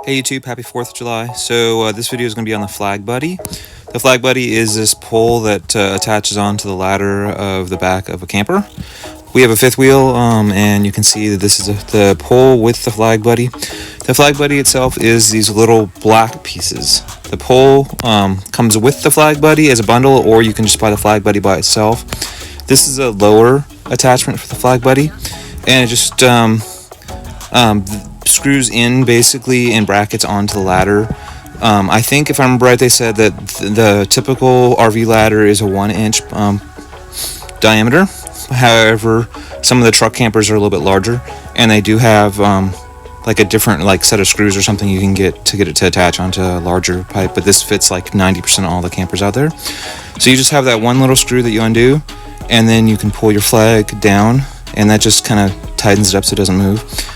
Hey YouTube, happy 4th of July. So this video is going to be on the Flag Buddy. The Flag Buddy is this pole that attaches onto the ladder of the back of a camper. We have a fifth wheel, and you can see that this is the pole with the Flag Buddy. The Flag Buddy itself is these little black pieces. The pole comes with the Flag Buddy as a bundle, or you can just buy the Flag Buddy by itself. This is a lower attachment for the Flag Buddy, and it just screws in basically in brackets onto the ladder. I think if I remember right, they said that the typical RV ladder is a 1-inch diameter. However, some of the truck campers are a little bit larger, and they do have like a different set of screws or something you can get it to attach onto a larger pipe, but this fits like 90% of all the campers out there. So you just have that one little screw that you undo, and then you can pull your flag down, and that just kind of tightens it up so it doesn't move.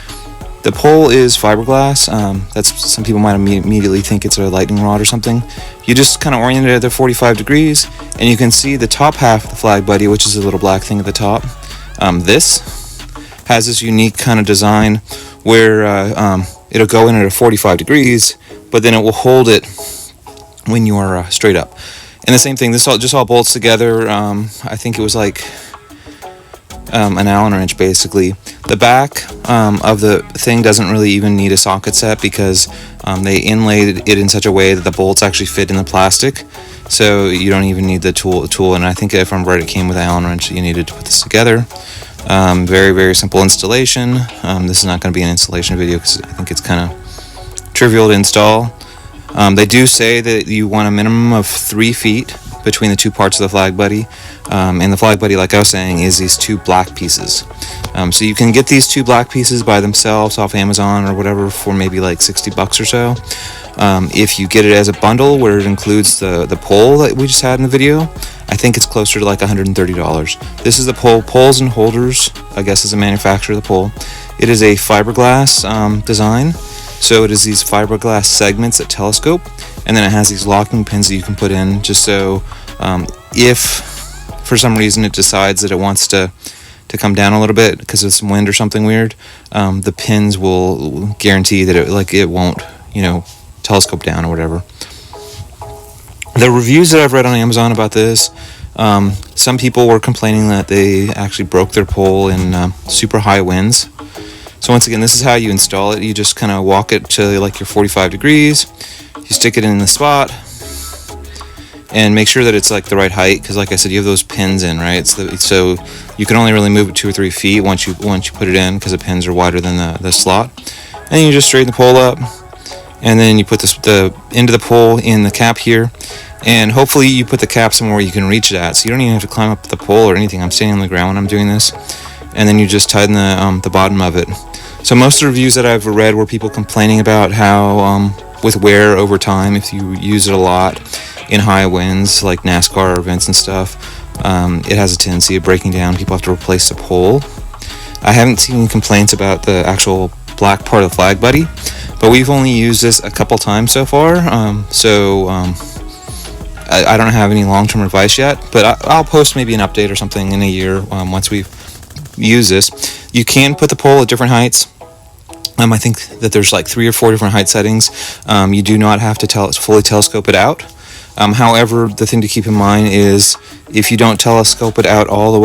The pole is fiberglass. That's some people might immediately think it's a lightning rod or something. You just kind of orient it at 45 degrees, and you can see the top half of the Flag Buddy, which is a little black thing at the top. This has this unique kind of design where it'll go in at a 45 degrees, but then it will hold it when you are straight up. And the same thing, this all bolts together. I think it was like an Allen wrench basically. The back of the thing doesn't really even need a socket set because they inlaid it in such a way that the bolts actually fit in the plastic, so you don't even need the tool. And I think if I'm right, it came with an Allen wrench that you needed to put this together. Very, very simple installation. This is not going to be an installation video because I think it's kind of trivial to install. They do say that you want a minimum of 3 feet between the two parts of the Flag Buddy, and the Flag Buddy, like I was saying, is these two black pieces. So you can get these two black pieces by themselves off Amazon or whatever for maybe like $60 or so. If you get it as a bundle where it includes the pole that we just had in the video, I think it's closer to like $130. This is the pole. Poles and holders, I guess, is the manufacturer of the pole. It is a fiberglass design. So it is these fiberglass segments that telescope, and then it has these locking pins that you can put in just so if for some reason it decides that it wants to come down a little bit because of some wind or something weird, the pins will guarantee that it won't, telescope down or whatever. The reviews that I've read on Amazon about this, some people were complaining that they actually broke their pole in super high winds. So once again, this is how you install it. You just kind of walk it to like your 45 degrees. You stick it in the spot and make sure that it's like the right height, because like I said, you have those pins in, right? So you can only really move it 2 or 3 feet once you put it in, because the pins are wider than the slot. And you just straighten the pole up, and then you put the end of the pole in the cap here, and hopefully you put the cap somewhere you can reach it at, so you don't even have to climb up the pole or anything. I'm standing on the ground when I'm doing this, and then you just tighten the bottom of it. So most of the reviews that I've read were people complaining about how with wear over time, if you use it a lot in high winds like NASCAR events and stuff, it has a tendency of breaking down. People have to replace the pole. I haven't seen any complaints about the actual black part of the Flag Buddy, but we've only used this a couple times so far, I don't have any long-term advice yet, but I'll post maybe an update or something in a year once we've used this. You can put the pole at different heights. I think that there's like 3 or 4 different height settings. You do not have to fully telescope it out. However, the thing to keep in mind is if you don't telescope it out all the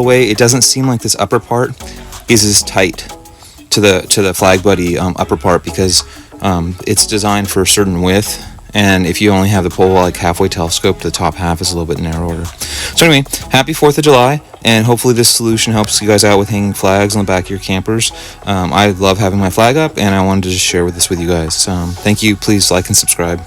way, it doesn't seem like this upper part is as tight to the Flag Buddy upper part, because it's designed for a certain width. And if you only have the pole like halfway telescoped, the top half is a little bit narrower. So anyway, happy 4th of July, and hopefully this solution helps you guys out with hanging flags on the back of your campers. I love having my flag up, and I wanted to just share this with you guys. Thank you. Please like and subscribe.